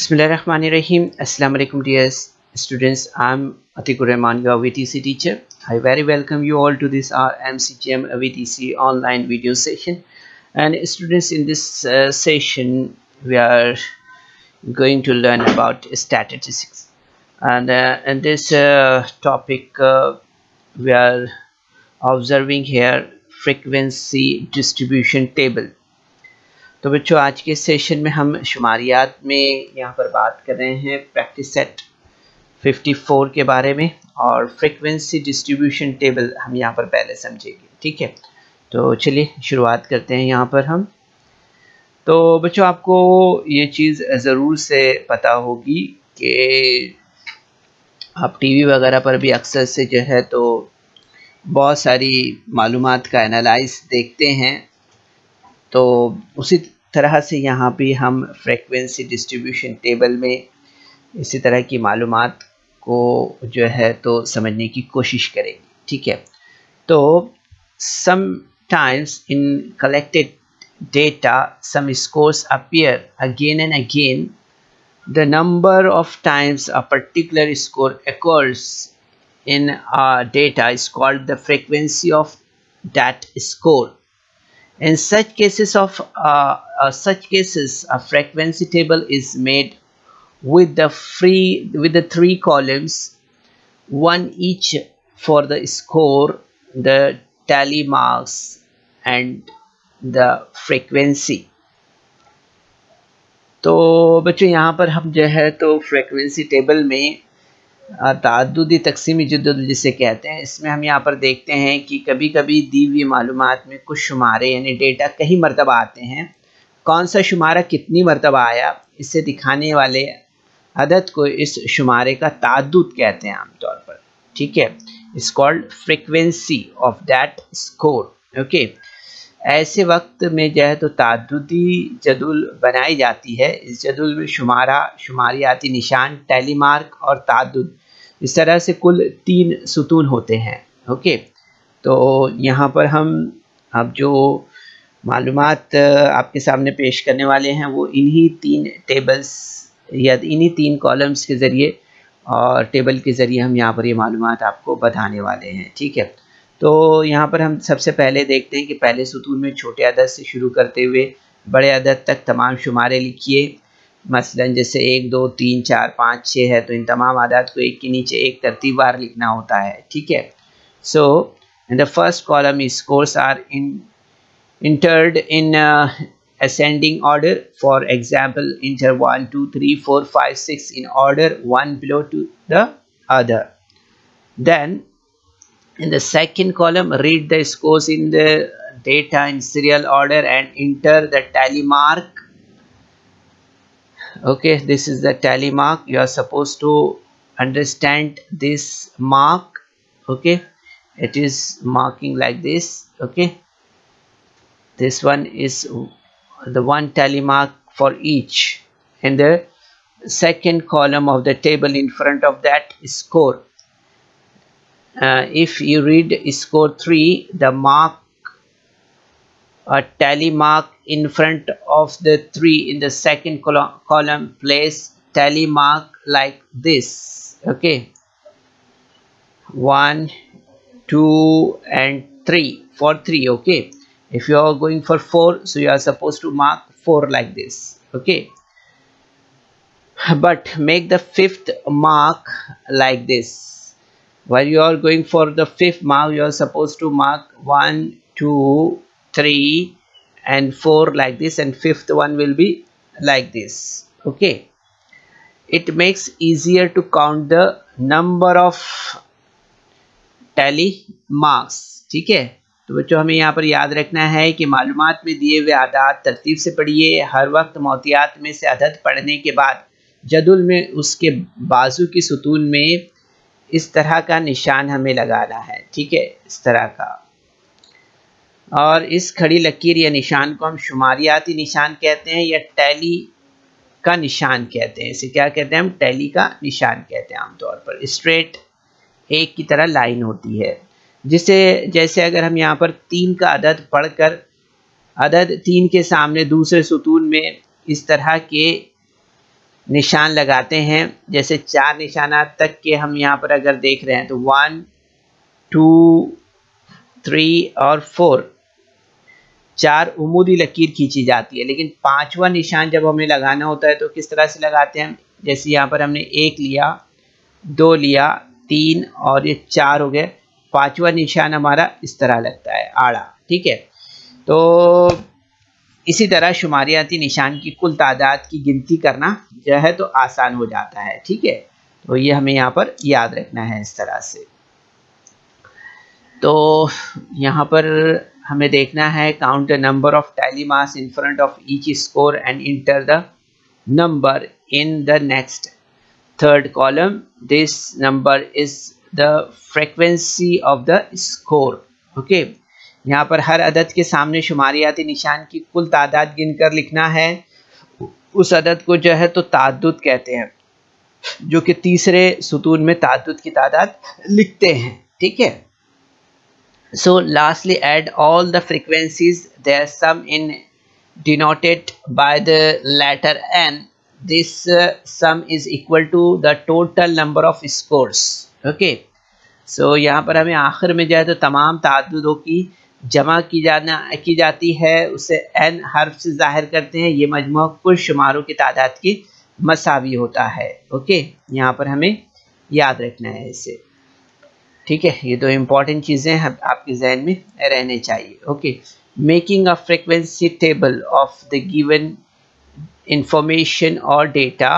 Bismillahirrahmanirrahim. Assalamu alaikum dear students. I'm Atikur Rahman, your VTC teacher. I very welcome you all to this MCGM VTC online video session. And students, in this session we are going to learn about statistics. And in this topic we are observing here frequency distribution table. तो बच्चों, आज के session में हम शुमारियात में यहाँ पर बात कर रहे हैं प्रैक्टिस सेट 54 के बारे में, और फ्रीक्वेंसी डिस्ट्रीब्यूशन टेबल हम यहाँ पर पहले समझेंगे। ठीक है, तो चलिए शुरुआत करते हैं यहाँ पर हम। तो बच्चों, आपको ये चीज़ ज़रूर से पता होगी कि आप टीवी वगैरह पर भी अक्सर से जो है तो बहुत सारी मालूमात का एनालाइज देखते हैं। तो उसी तरह से यहाँ पे हम फ्रीक्वेंसी डिस्ट्रीब्यूशन टेबल में इसी तरह की मालूमात को जो है तो समझने की कोशिश करेंगे। ठीक है, तो sometimes in collected data some scores appear again and again. The number of times a particular score occurs in data is called the frequency of that score. In such cases, a frequency table is made with the three columns, one each for the score, the tally marks, and the frequency. तो बच्चों, यहाँ पर हम जो है तो frequency table में ताद्दुदी तकसीमी जदवल जिसे कहते हैं, इसमें हम यहाँ पर देखते हैं कि कभी कभी दी हुई मालूमात में कुछ शुमारे यानी डेटा कई मरतबा आते हैं। कौन सा शुमारा कितनी मरतबा आया, इसे दिखाने वाले अदद को इस शुमारे का ताद्दुद कहते हैं आमतौर पर। ठीक है, it's called frequency of that score. Okay, ऐसे वक्त में जो है तो ताद्दुदी जदुल बनाई जाती है। इस जदुल में शुमारियाती निशान, टैली मार्क और ताद्दुद, इस तरह से कुल 3 सुतून होते हैं। ओके, तो यहाँ पर हम अब जो मालूमात आपके सामने पेश करने वाले हैं वो इन्हीं 3 टेबल्स या इन्हीं 3 कॉलम्स के ज़रिए और टेबल के ज़रिए हम यहाँ पर ये मालूमात आपको बताने वाले हैं। ठीक है, तो यहाँ पर हम सबसे पहले देखते हैं कि पहले सुतून में छोटे अदद से शुरू करते हुए बड़े अदद तक तमाम शुमारे लिखिए। मसलन जैसे 1, 2, 3, 4, 5, 6 है, तो इन तमाम अदद को एक के नीचे एक तरतीबवार लिखना होता है। ठीक है, so in the first column scores are entered in ascending order. For example, enter 1, 2, 3, 4, 5, 6 in order, one below to the other. Then in the second column, read the scores in the data in serial order and enter the tally mark. Okay, this is the tally mark. You are supposed to understand this mark. Okay, it is marking like this. Okay, this one is the one tally mark for each. In the second column of the table in front of that score, if you read score 3, the mark tally mark in front of the 3 in the second column, place tally mark like this. Okay, 1, 2 and 3 for 3. Okay, if you are going for 4, so you are supposed to mark 4 like this. Okay, but make the 5th mark like this. While you are going for the 5th mark, you are supposed to mark 1, 2, 3 and 4 like this, and 5th one will be like this. Okay, it makes easier to count the number of tally marks. ठीक है, तो बच्चों हमें यहाँ पर याद रखना है कि मालूमात में दिए हुए अदाद तरतीब से पढ़िए। हर वक्त मोतियात में से अदद पढ़ने के बाद जदुल में उसके बाजू की सुतून में इस तरह का निशान हमें लगाना है। ठीक है, इस तरह का, और इस खड़ी लकीर या निशान को हम शुमारियाती निशान कहते हैं या टैली का निशान कहते हैं। इसे क्या कहते हैं हम? टैली का निशान कहते हैं। आमतौर पर स्ट्रेट एक की तरह लाइन होती है, जिसे जैसे अगर हम यहाँ पर 3 का अदद पढ़कर अदद 3 के सामने दूसरे सुतून में इस तरह के निशान लगाते हैं। जैसे 4 निशानात तक के हम यहाँ पर अगर देख रहे हैं तो 1 2 3 और 4 4 उमूदी लकीर खींची जाती है, लेकिन 5वां निशान जब हमें लगाना होता है तो किस तरह से लगाते हैं। जैसे यहाँ पर हमने 1 लिया, 2 लिया, 3 और ये 4 हो गए। 5वां निशान हमारा इस तरह लगता है, आड़ा। ठीक है, तो इसी तरह शुमारियाती निशान की कुल तादाद की गिनती करना जो है तो आसान हो जाता है। ठीक है, तो ये हमें यहाँ पर याद रखना है इस तरह से। तो यहाँ पर हमें देखना है count the number of tally mass in front of each score and enter the number in the next third column. This number is the frequency of the score. Okay, यहाँ पर हर अदद के सामने शुमारियाती निशान की कुल तादाद गिनकर लिखना है। उस अदद को जो है तो ताद्दुद कहते हैं, जो कि तीसरे सुतून में ताद्दुद की तादाद लिखते हैं। ठीक है, so lastly add all the frequencies their sum in denoted by the letter N. This sum is equal to the total number of scores. Okay, so यहाँ पर हमें आखिर में जो है तो तमाम ताद्दुदों की जमा की जाती है, उसे एन हर्फ से जाहिर करते हैं। ये मजमूआ कुल शुमारों की तादाद की मसावी होता है। ओके, यहाँ पर हमें याद रखना है इसे। ठीक है, ये दो इम्पॉर्टेंट चीज़ें आपके जहन में रहने चाहिए। Okay, making a frequency table of the given information और डेटा।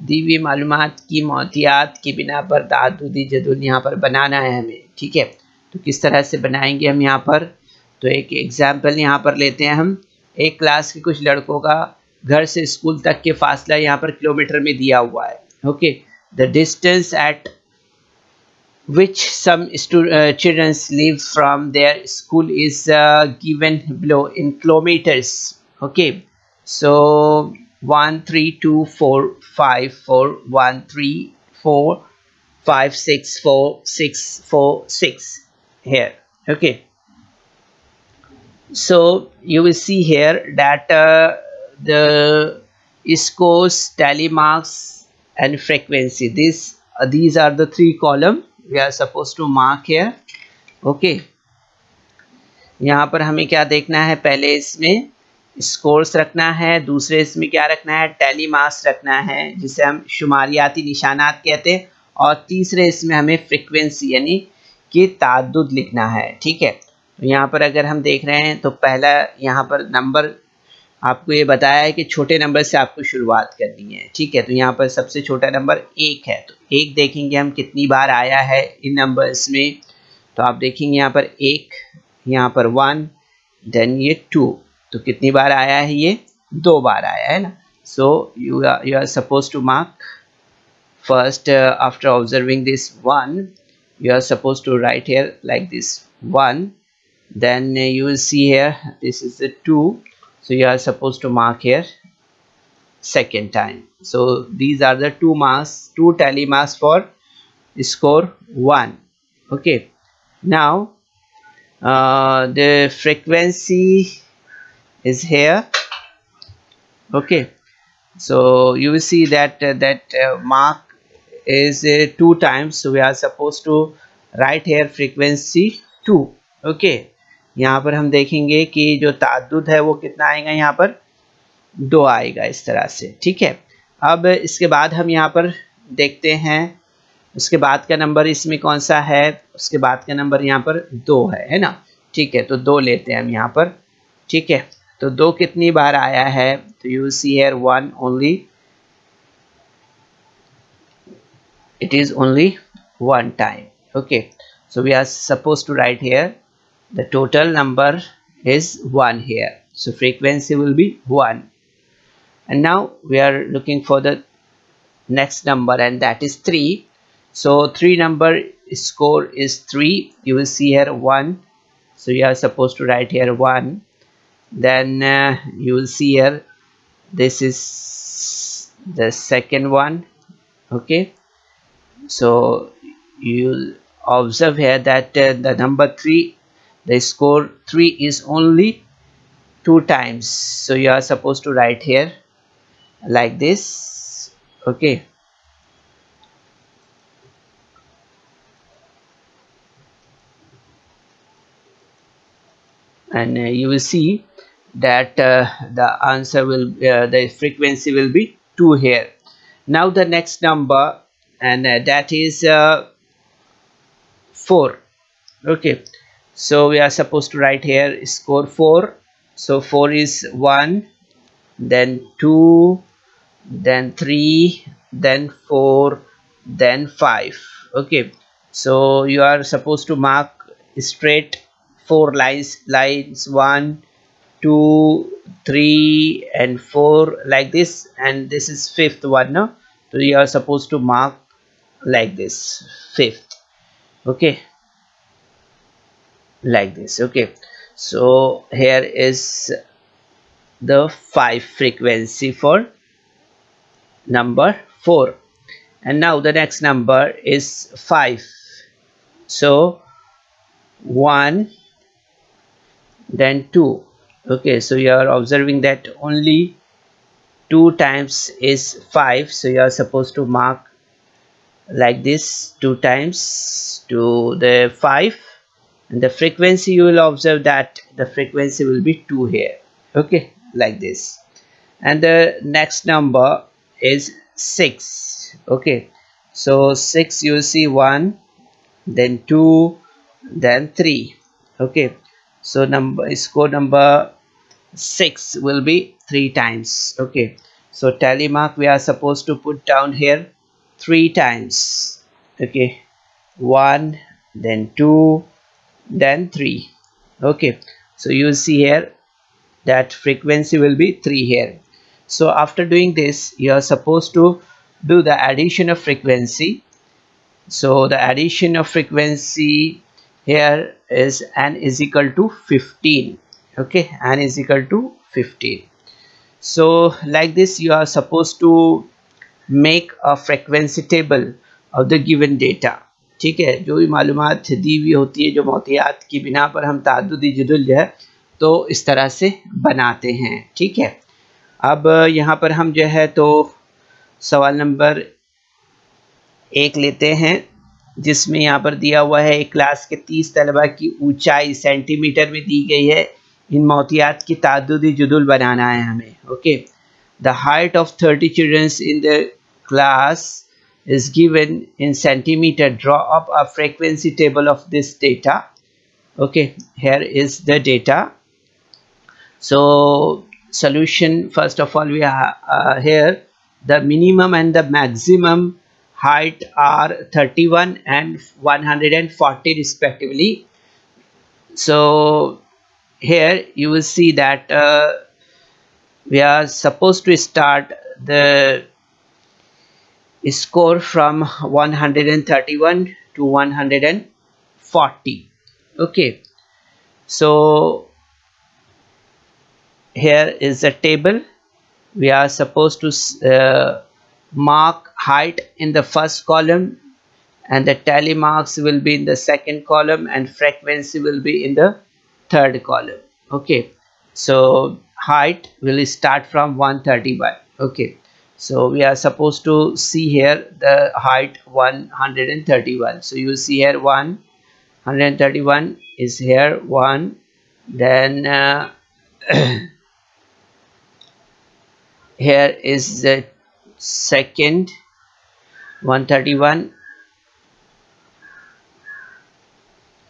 दी हुई मालूमात की मोहतियात की बिना पर ताद्दुदी जदुल यहाँ पर बनाना है हमें। ठीक है, तो किस तरह से बनाएंगे हम यहाँ पर, तो एक एग्जाम्पल यहाँ पर लेते हैं हम। एक क्लास के कुछ लड़कों का घर से स्कूल तक के फासला यहाँ पर किलोमीटर में दिया हुआ है। Okay, the distance at which some childrens live from their school is given below in kilometres. Okay, so 1 3 2 4 5 4 1 3 4 5 6 4 6 4 6 here. Okay, so you will see here that the scores, tally marks and frequency, these are the 3 column we are supposed to mark here. Okay, यहाँ पर हमें क्या देखना है, पहले इसमें scores रखना है, दूसरे इसमें क्या रखना है, टैली मार्क्स रखना है जिसे हम शुमारियाती निशानात कहते हैं, और तीसरे इसमें हमें फ्रीक्वेंसी यानी कि ताद्दुद लिखना है। ठीक है, तो यहाँ पर अगर हम देख रहे हैं तो पहला यहाँ पर नंबर आपको ये बताया है कि छोटे नंबर से आपको शुरुआत करनी है। ठीक है, तो यहाँ पर सबसे छोटा नंबर 1 है, तो 1 देखेंगे हम कितनी बार आया है इन नंबर्स में। तो आप देखेंगे यहाँ पर 1, यहाँ पर 1, देन ये 2, तो कितनी बार आया है, ये 2 बार आया है ना। So you are suppose to mark first after observing this 1, you are supposed to write here like this 1, then you will see here this is the 2, so you are supposed to mark here second time. So these are the 2 marks, 2 tally marks for score 1. Okay, now the frequency is here. Okay, so you will see that mark is 2 times, so we are supposed to write here frequency 2. okay, यहाँ पर हम देखेंगे कि जो ताद्दुद है वो कितना आएगा, यहाँ पर 2 आएगा इस तरह से। ठीक है, अब इसके बाद हम यहाँ पर देखते हैं उसके बाद का नंबर इसमें कौन सा है, उसके बाद का नंबर यहाँ पर 2 है ना। ठीक है, तो 2 लेते हैं हम यहाँ पर। ठीक है, तो 2 कितनी बार आया है, तो you see here 1 only, it is only 1 time. Okay, so we are supposed to write here the total number is 1 here, so frequency will be 1. And now we are looking for the next number, and that is 3. So 3 number score is 3. You will see here 1, so you are supposed to write here 1. Then you will see here this is the second one. Okay, so you'll observe here that the number 3, the score 3 is only 2 times, so you are supposed to write here like this Okay, and you will see that the answer will the frequency will be 2 here. Now the next number, and that is 4. Okay, so we are supposed to write here score 4. So 4 is 1, then 2, then 3, then 4, then 5. Okay, so you are supposed to mark straight 4 lines 1, 2, 3 and 4 like this, and this is fifth one, no? So you are supposed to mark like this, fifth. Okay, like this. Okay, so here is the 5 frequency for number 4. And now the next number is 5. So 1, then 2. Okay, so you are observing that only 2 times is 5, so you are supposed to mark like this, 2 times to the 5, and the frequency you will observe that the frequency will be 2 here. Okay, like this. And the next number is 6. Okay, so 6 you will see 1, then 2, then 3. Okay, so score number 6 will be 3 times. Okay, so tally mark we are supposed to put down here 3 times. Okay, 1, then 2, then 3. Okay, so you will see here that frequency will be 3 here. So after doing this, you are supposed to do the addition of frequency. So the addition of frequency here is n is equal to 15. Okay, n is equal to 15. So like this you are supposed to make a frequency table of the given data. ठीक है, जो भी मालूमात दी हुई होती है, जो मोतियात की बिना पर हम ताद्दुदी जुदुल जो है तो इस तरह से बनाते हैं. ठीक है, अब यहाँ पर हम जो है तो सवाल नंबर 1 लेते हैं, जिसमें यहाँ पर दिया हुआ है एक क्लास के 30 तलबा की ऊंचाई सेंटीमीटर में दी गई है. इन मोतियात की ताद्दुदी जुदुल बनाना है हमें. Okay, the height of 30 children's in the class is given in centimeter. Draw up a frequency table of this data. Okay, here is the data. So solution, first of all we have here the minimum and the maximum height are 31 and 140 respectively. So here you will see that we are supposed to start the score from 131 to 140. Okay, so here is the table. We are supposed to mark height in the first column, and the tally marks will be in the second column, and frequency will be in the third column. Okay, so height will start from 131. Okay, so we are supposed to see here the height 131. So you see here 131 is here 1, then here is the second 131,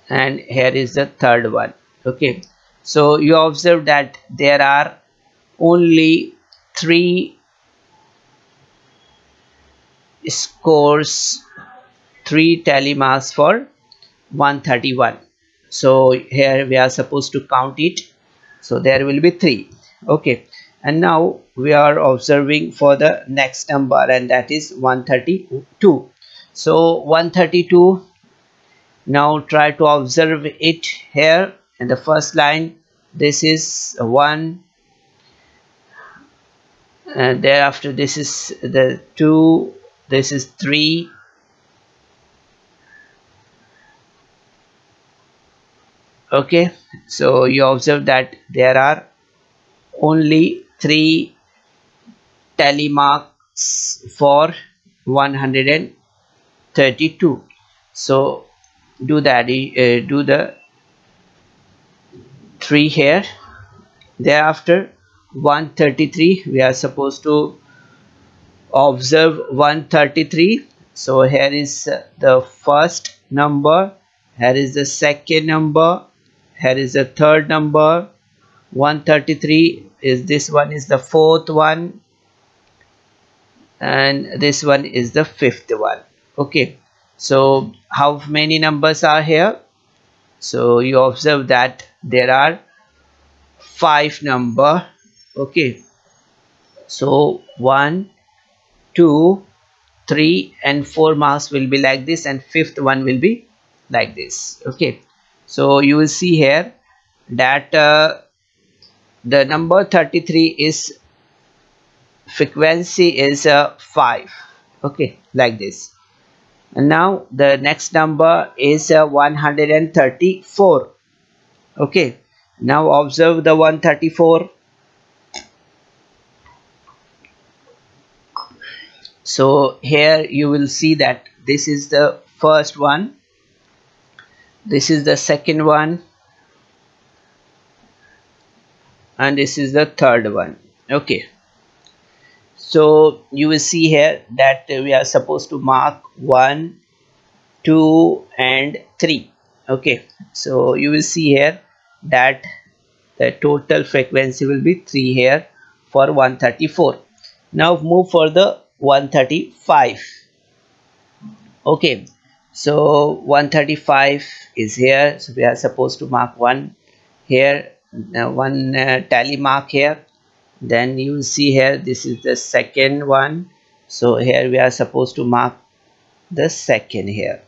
and here is the third one. Okay, so you observe that there are only 3 scores, 3 tally marks for 131. So here we are supposed to count it, so there will be 3. Okay, and now we are observing for the next number, and that is 132. So 132, now try to observe it here in the first line. This is 1, and thereafter this is the 2, this is 3, okay. So you observe that there are only 3 tally mark for 132. So do the 3 here. Thereafter 133, we are supposed to observe 133. So here is the first number, here is the second number, here is the third number. 133 is, this one is the fourth one, and this one is the fifth one. Okay, so how many numbers are here? So you observe that there are 5 number. Okay, so 1, 2, 3 and 4 marks will be like this, and fifth one will be like this. Okay, so you will see here that the number 33 is frequency is 5. Okay, like this. And now the next number is 134. Okay, now observe the 134. So here you will see that this is the first one, this is the second one, and this is the third one. Okay, so you will see here that we are supposed to mark 1, 2 and 3. Okay, so you will see here that the total frequency will be 3 here for 134. Now move for the 135. Okay, so 135 is here, so we are supposed to mark 1 here, one tally mark here. Then you will see here this is the second one, so here we are supposed to mark the second here.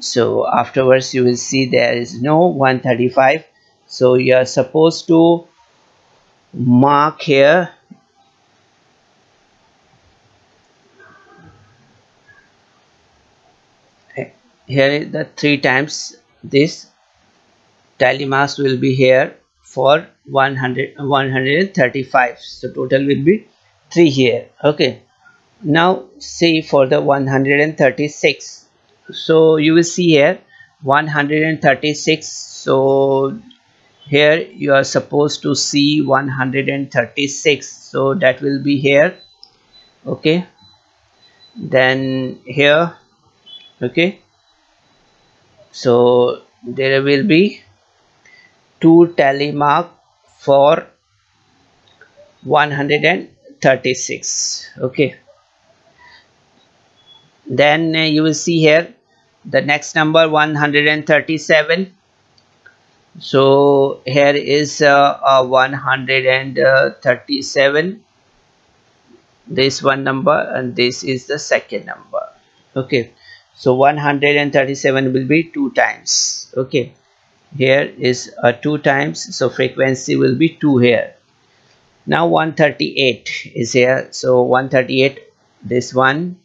So afterwards you will see there is no 135, so you are supposed to mark here is the 3 times this tally marks will be here for 135, so total will be 3 here. Okay, now see for the 136. So you will see here 136, so here you are supposed to see 136, so that will be here. Okay, then here. Okay, so there will be 2 tally mark for 136. Okay, then you will see here the next number 137. So here is 137, this one number, and this is the second number. Okay, so 137 will be 2 times. Okay, here is 2 times, so frequency will be 2 here. Now 138 is here, so 138, this one,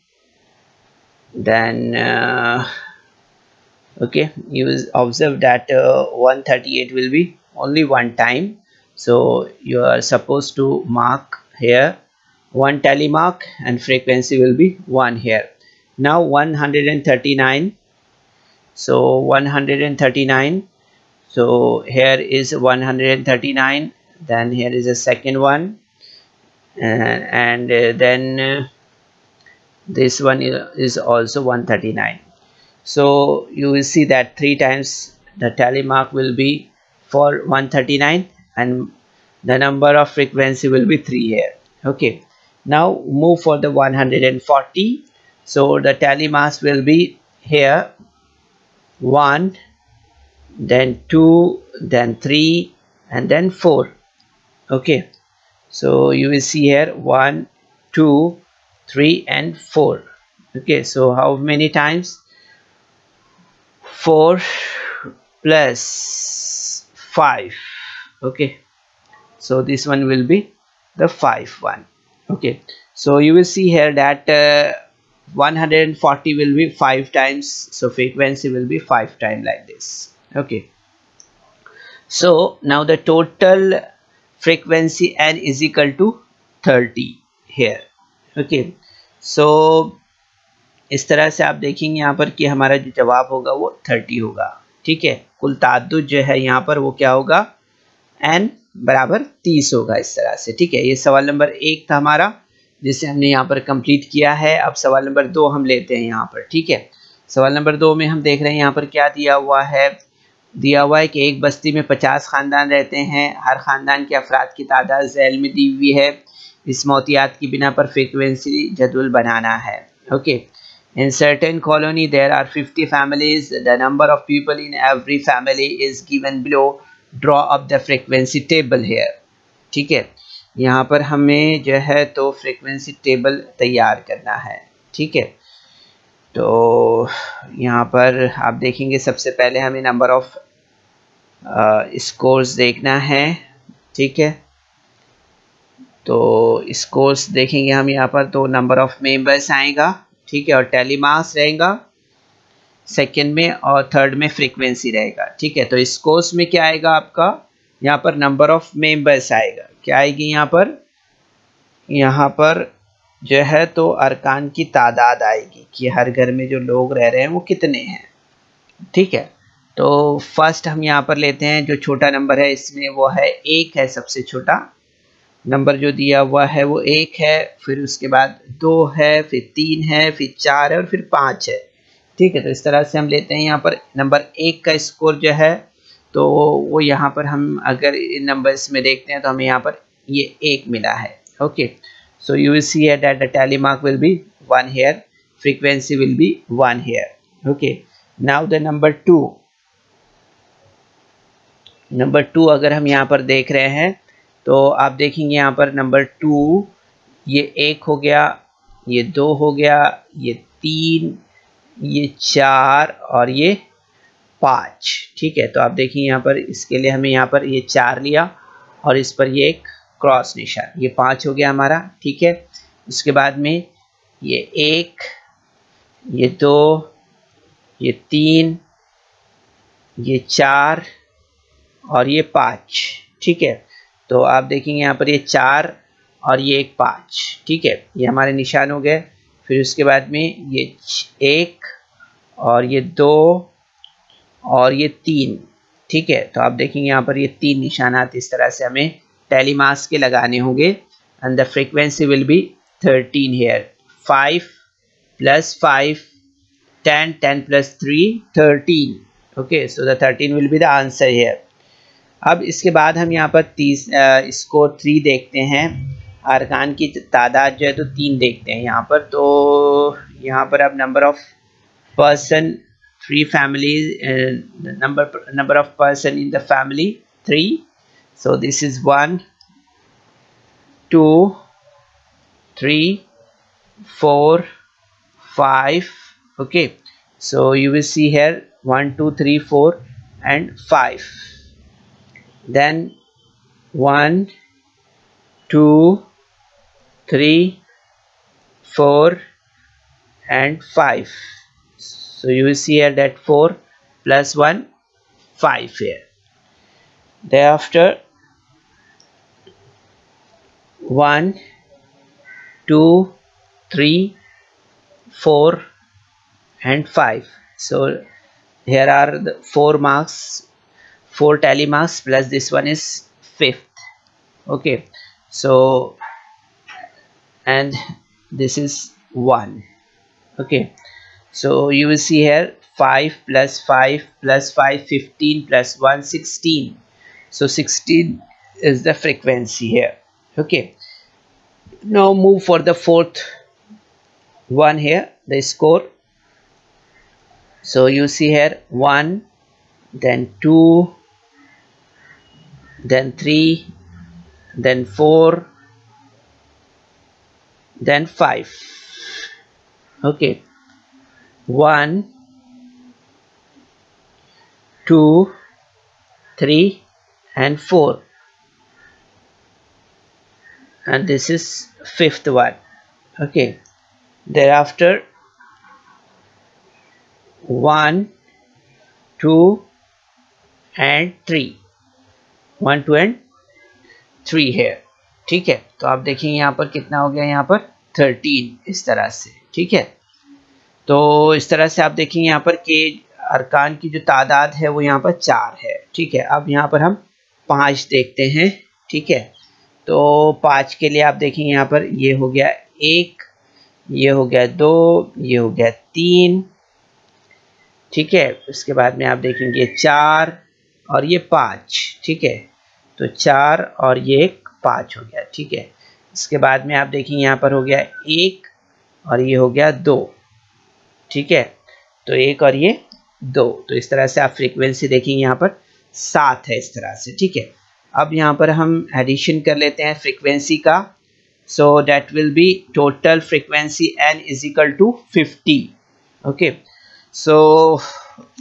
then okay, you will observe that 138 will be only 1 time, so you are supposed to mark here 1 tally mark, and frequency will be 1 here. Now 139, so 139, so here is 139, then here is a second one, and then this one is also 139. So you will see that 3 times the tally mark will be for 139, and the number of frequency will be 3 here. Okay, now move for the 140. So the tally marks will be here 1, then 2, then 3, and then 4. Okay, so you will see here 1, 2, 3 and 4. Okay, so how many times? 4 plus 5. Okay, so this one will be the 5 one. Okay, so you will see here that 140 will be 5 times, so frequency will be 5 times like this. Okay, so now the total frequency n is equal to 30 here. Okay, सो इस तरह से आप देखेंगे यहाँ पर कि हमारा जो जवाब होगा वो 30 होगा। ठीक है, कुल ताद्दुद जो है यहाँ पर वो क्या होगा, n बराबर 30 होगा इस तरह से। ठीक है, ये सवाल नंबर 1 था हमारा, जिसे हमने यहाँ पर कंप्लीट किया है। अब सवाल नंबर 2 हम लेते हैं यहाँ पर। ठीक है, सवाल नंबर 2 में हम देख रहे हैं यहाँ पर क्या दिया हुआ है। दिया हुआ है कि एक बस्ती में 50 ख़ानदान रहते हैं, हर ख़ानदान के अफराद की तादाद झैल में दी हुई है। इस मौतियात की बिना पर फ्रीक्वेंसी जदवल बनाना है। Okay, in certain colony there are 50 families, the number of people in every family is given below, draw up the frequency table here। ठीक है, यहाँ पर हमें जो है तो फ्रीक्वेंसी टेबल तैयार करना है। ठीक है, तो यहाँ पर आप देखेंगे सबसे पहले हमें नंबर ऑफ स्कोर्स देखना है। ठीक है, तो स्कोर्स देखेंगे हम यहाँ पर, तो नंबर ऑफ मेंबर्स आएगा। ठीक है, और टैली मास रहेगा सेकंड में, और थर्ड में फ्रीक्वेंसी रहेगा। ठीक है, तो इस कोर्स में क्या आएगा आपका, यहाँ पर नंबर ऑफ मेंबर्स आएगा। क्या आएगी यहाँ पर जो है तो अरकान की तादाद आएगी कि हर घर में जो लोग रह रहे हैं वो कितने हैं। ठीक है, तो फर्स्ट हम यहाँ पर लेते हैं जो छोटा नंबर है, इसमें वो है 1 है, सबसे छोटा नंबर जो दिया हुआ है वो 1 है, फिर उसके बाद 2 है, फिर 3 है, फिर 4 है और फिर 5 है। ठीक है, तो इस तरह से हम लेते हैं यहाँ पर नंबर 1 का स्कोर जो है तो वो यहाँ पर हम अगर इन नंबर्स में देखते हैं तो हमें यहाँ पर ये 1 मिला है। Okay, so you will see here that the tally mark will be 1 here, frequency will B 1 here. Okay, now the number 2 अगर हम यहाँ पर देख रहे हैं तो आप देखेंगे यहाँ पर नंबर 2, ये 1 हो गया, ये 2 हो गया, ये 3, ये 4 और ये 5। ठीक है, तो आप देखेंगे यहाँ पर इसके लिए हमें यहाँ पर ये 4 लिया और इस पर ये एक क्रॉस निशान, ये 5 हो गया हमारा। ठीक है, उसके बाद में ये 1, ये 2, ये 3, ये 4 और ये 5। ठीक है, तो आप देखेंगे यहाँ पर ये 4 और ये एक 5। ठीक है, ये हमारे निशान हो गए। फिर उसके बाद में ये 1 और ये 2 और ये 3। ठीक है, तो आप देखेंगे यहाँ पर ये 3 निशानात इस तरह से हमें टैली मास के लगाने होंगे। And the frequency will be 13 here, 5 + 5 10, 10 + 3 13। Okay, so the 13 will be the answer here. अब इसके बाद हम यहाँ पर स्कोर 3 देखते हैं, अरकान की तादाद जो है तो 3 देखते हैं यहाँ पर। तो यहाँ पर अब number of person 3 family, number of person in the family 3, so this is 1 2 3 4 5। Okay, so you will see here 1 2 3 4 and 5. Then 1 2 3 4 and 5. So you will see here that 4 plus 1 5 here. Thereafter 1 2 3 4 and 5. So here are the 4 marks, 4 tally marks plus this one is 5th. Okay, so and this is 1. Okay, so you will see here 5 plus 5 plus 5 15 plus 1 16. So 16 is the frequency here. Okay, now move for the 4th one here, the score. So you see here 1, then 2, then 3, then 4, then 5. Okay, 1 2 3 and 4, and this is 5th one. Okay, thereafter 1 2 and 3, 1 2 and 3 here. ठीक है, तो आप देखेंगे यहाँ पर कितना हो गया, यहाँ पर 13 इस तरह से, ठीक है। तो इस तरह से आप देखेंगे यहाँ पर कि अरकान की जो तादाद है वो यहाँ पर 4 है, ठीक है। अब यहाँ पर हम 5 देखते हैं, ठीक है। तो 5 के लिए आप देखेंगे यहाँ पर ये हो गया 1, ये हो गया 2, ये हो गया 3, ठीक है। उसके बाद में आप देखेंगे 4 और ये 5, ठीक है। तो 4 और ये 5 हो गया, ठीक है। इसके बाद में आप देखेंगे यहाँ पर हो गया 1 और ये हो गया 2, ठीक है। तो 1 और ये 2, तो इस तरह से आप फ्रीक्वेंसी देखेंगे यहाँ पर 7 है इस तरह से, ठीक है। अब यहाँ पर हम एडिशन कर लेते हैं फ्रीक्वेंसी का। So that will be total frequency n is equal to 50, okay. So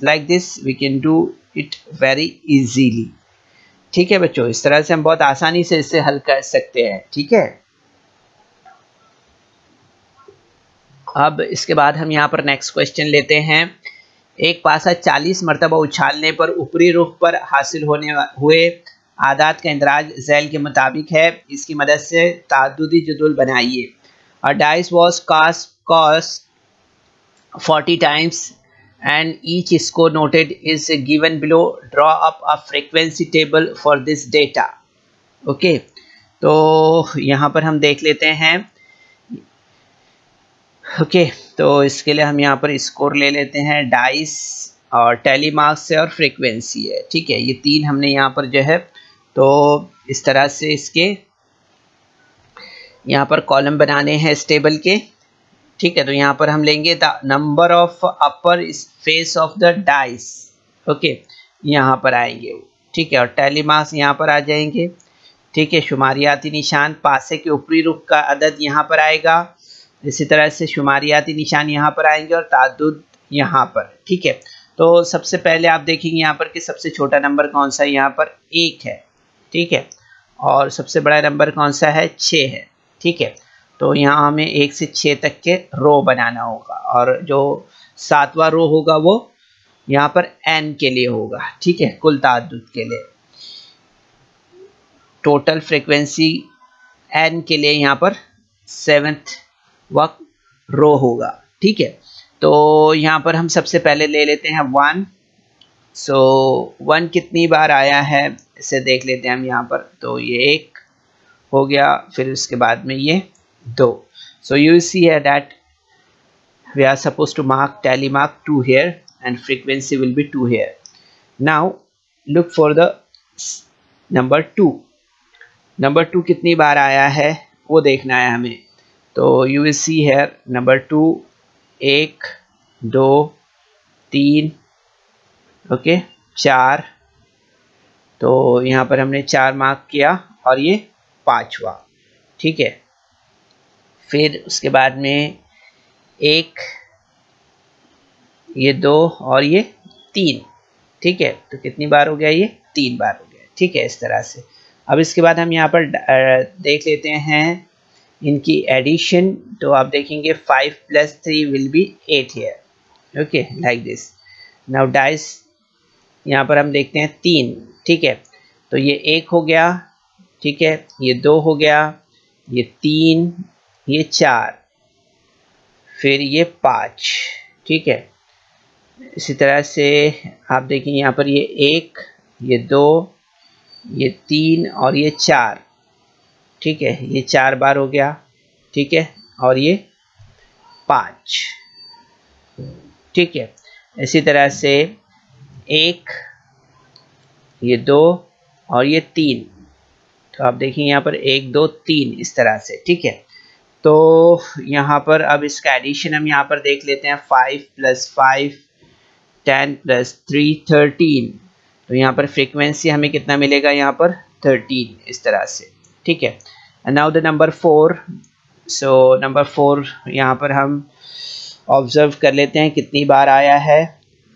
like this we can do it very easily, ठीक है बच्चों। इस तरह से हम बहुत आसानी से इसे हल कर सकते हैं, ठीक है। अब इसके बाद हम यहाँ पर नेक्स्ट क्वेश्चन लेते हैं। एक पासा 40 मरतबा उछालने पर ऊपरी रुख पर हासिल होने हुए आदात का इंदराज झैल के मुताबिक है। इसकी मदद से ताद्दुदी जदुल बनाइए। अ dice was cost 40 times and each score noted is given below. Draw up a frequency table for this data. Okay, तो यहाँ पर हम देख लेते हैं। ओके, तो इसके लिए हम यहाँ पर स्कोर ले लेते हैं। डाइस और टेलीमार्क्स है और फ्रीक्वेंसी है, ठीक है। ये तीन हमने यहाँ पर जो है तो इस तरह से इसके यहाँ पर कॉलम बनाने हैं इस टेबल के, ठीक है। तो यहाँ पर हम लेंगे the number of upper face of the dice, okay, यहाँ पर आएंगे वो, ठीक है। और टेलीमार्क्स यहाँ पर आ जाएंगे, ठीक है। शुमारियाती निशान पासे के ऊपरी रुख का अदद यहाँ पर आएगा। इसी तरह से शुमारियाती निशान यहाँ पर आएंगे और ताद्दुद यहाँ पर, ठीक है। तो सबसे पहले आप देखेंगे यहाँ पर कि सबसे छोटा नंबर कौन सा है, यहाँ पर 1 है, ठीक है। और सबसे बड़ा नंबर कौन सा है, 6 है, ठीक है। तो यहाँ हमें 1 से 6 तक के रो बनाना होगा और जो 7वां रो होगा वो यहाँ पर n के लिए होगा, ठीक है, कुल ताद्दुद के लिए। टोटल फ्रीक्वेंसी n के लिए यहाँ पर 7th रो होगा, ठीक है। तो यहाँ पर हम सबसे पहले ले लेते हैं 1। सो 1 कितनी बार आया है इसे देख लेते हैं हम यहाँ पर। तो ये 1 हो गया, फिर उसके बाद में ये 2। So you see here that we are supposed to mark tally mark 2 here and frequency will be 2 here. Now look for the number 2. Number 2 कितनी बार आया है वो देखना है हमें। तो you will see here number 2 1 2 3 okay 4। तो यहाँ पर हमने 4 मार्क किया और ये 5वां, ठीक है। फिर उसके बाद में 1 ये 2 और ये 3, ठीक है। तो कितनी बार हो गया, ये 3 बार हो गया, ठीक है, इस तरह से। अब इसके बाद हम यहाँ पर देख लेते हैं इनकी एडिशन। तो आप देखेंगे 5 + 3 will be 8 here, okay, like this. Now dice यहाँ पर हम देखते हैं 3, ठीक है। तो ये 1 हो गया, ठीक है, ये 2 हो गया, ये 3, ये 4, फिर ये 5, ठीक है। इसी तरह से आप देखेंगे यहाँ पर ये 1 ये 2 ये 3 और ये 4, ठीक है, ये 4 बार हो गया, ठीक है। और ये 5, ठीक है। इसी तरह से 1 ये 2 और ये 3। तो आप देखेंगे यहाँ पर 1 2 3 इस तरह से, ठीक है। तो यहाँ पर अब इसका एडिशन हम यहाँ पर देख लेते हैं। 5 + 5 10 + 3 13। तो यहाँ पर फ्रीक्वेंसी हमें कितना मिलेगा, यहाँ पर 13 इस तरह से, ठीक है। And now the number 4। So number 4 यहाँ पर हम ऑब्जर्व कर लेते हैं कितनी बार आया है,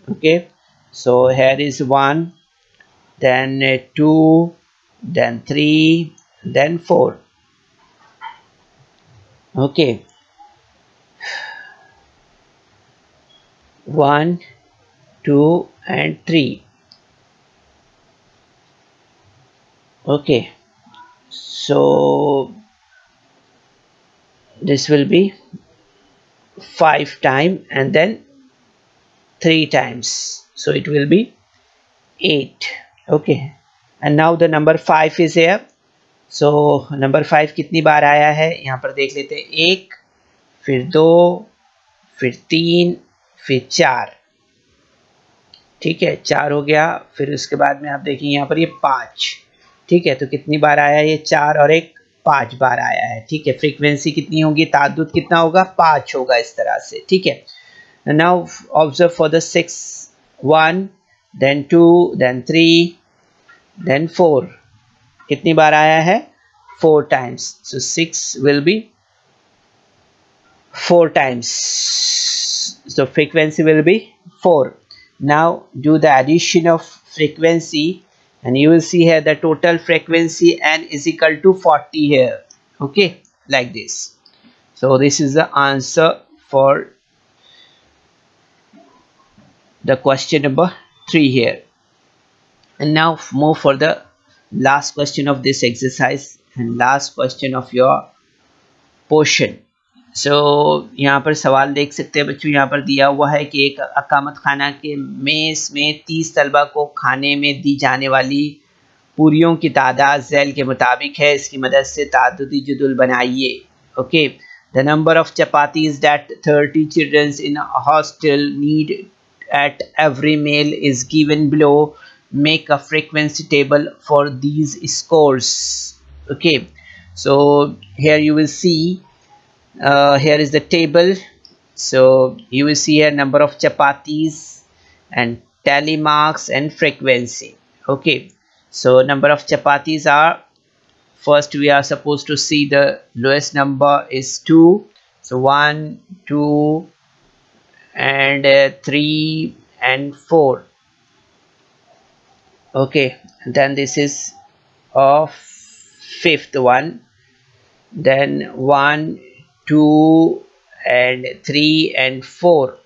okay. So here is 1 then 2 then 3 then 4, okay, 1 2 and 3, okay। So this will be 5 times and then 3 times, so it will be 8. Okay, and now the number 5 is here. So number 5 कितनी बार आया है यहाँ पर देख लेते हैं, 1, फिर 2, फिर 3, फिर 4। ठीक है, 4 हो गया। फिर उसके बाद में आप देखिए यहाँ पर ये 5। ठीक है, तो कितनी बार आया ये 4 और 1, 5 बार आया है। ठीक है, फ्रीक्वेंसी कितनी होगी, ताद्दुद कितना होगा, 5 होगा इस तरह से। ठीक है, now observe for the 6, 1, then 2, then 3, then 4। कितनी बार आया है, 4 times, so 6 will be 4 times, so frequency will be 4। now do the addition of frequency and you will see here the total frequency n is equal to 40 here। okay, like this। so this is the answer for the question number 3 here। and now move for the last question of this exercise and last question of your portion। so यहाँ पर सवाल देख सकते हैं बच्चों, यहाँ पर दिया हुआ है कि एक अकामत खाना के मेस में 30 तलबा को खाने में दी जाने वाली पूरियों की तादाद झैल के मुताबिक है, इसकी मदद से तादुदी जदुल बनाइए। Okay, the number of chapatis that 30 children in hostel need at every meal is given below। make a frequency table for these scores। okay, so here you will see here is the table। so you will see here number of chapatis and tally marks and frequency। okay, so number of chapatis are, first we are supposed to see the lowest number is 2, so 1, 2 and 3 and 4। okay, then this is of 5th one, then 1, 2 and 3 and 4,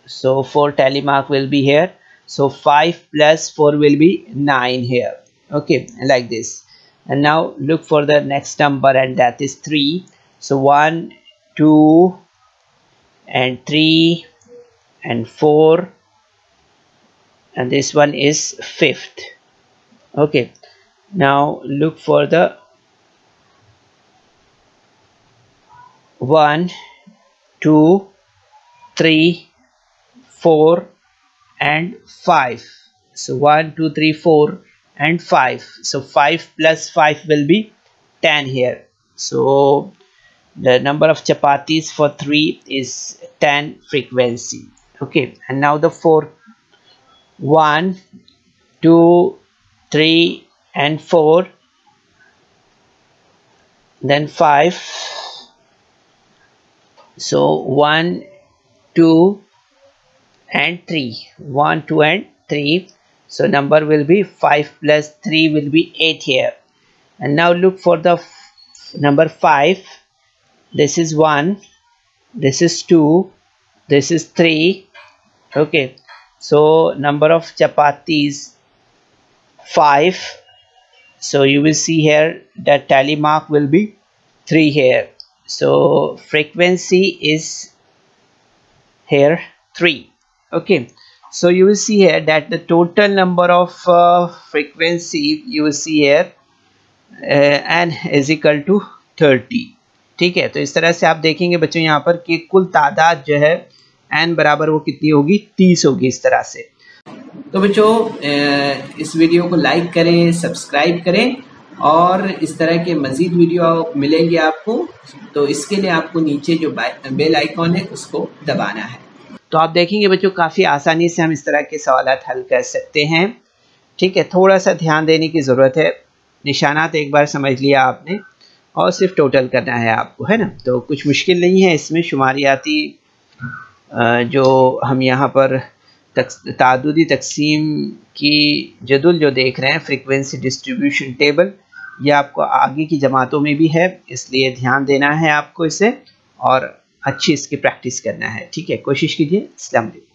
so 4 tally mark will be here, so 5 plus 4 will be 9 here। okay, like this। and now look for the next number and that is 3, so 1, 2 and 3 and 4 and this one is 5th। okay, now look for the 1, 2, 3, 4 and 5, so 1, 2, 3, 4 and 5, so 5 plus 5 will be 10 here, so the number of chapatis for 3 is 10 frequency। okay, and now the 4, 1, 2, 3 and 4, then 5, so 1, 2 and 3, 1, 2 and 3, so number will be 5 plus 3 will be 8 here। and now look for the number 5, this is 1, this is 2, this is 3। okay, so number of chapatis 5, so you will see here that tally mark will be 3 here, so frequency is here 3। okay, so you will see here that the total number of frequency you will see here n is equal to 30। ठीक है, तो इस तरह से आप देखेंगे बच्चों यहाँ पर कि कुल तादाद जो है n बराबर वो कितनी होगी, 30 होगी इस तरह से। तो बच्चों इस वीडियो को लाइक करें, सब्सक्राइब करें और इस तरह के मज़ीद वीडियो मिलेंगे आपको, तो इसके लिए आपको नीचे जो बेल आइकॉन है उसको दबाना है। तो आप देखेंगे बच्चों काफ़ी आसानी से हम इस तरह के सवाल हल कर सकते हैं। ठीक है, थोड़ा सा ध्यान देने की ज़रूरत है, निशानात एक बार समझ लिया आपने और सिर्फ टोटल करना है आपको, है ना। तो कुछ मुश्किल नहीं है इसमें, शुमारियाती जो हम यहाँ पर तादुदी तकसीम की जदुल जो देख रहे हैं, फ्रीक्वेंसी डिस्ट्रीब्यूशन टेबल, ये आपको आगे की जमातों में भी है, इसलिए ध्यान देना है आपको इसे और अच्छी इसकी प्रैक्टिस करना है। ठीक है, कोशिश कीजिए। अस्सलाम वालेकुम।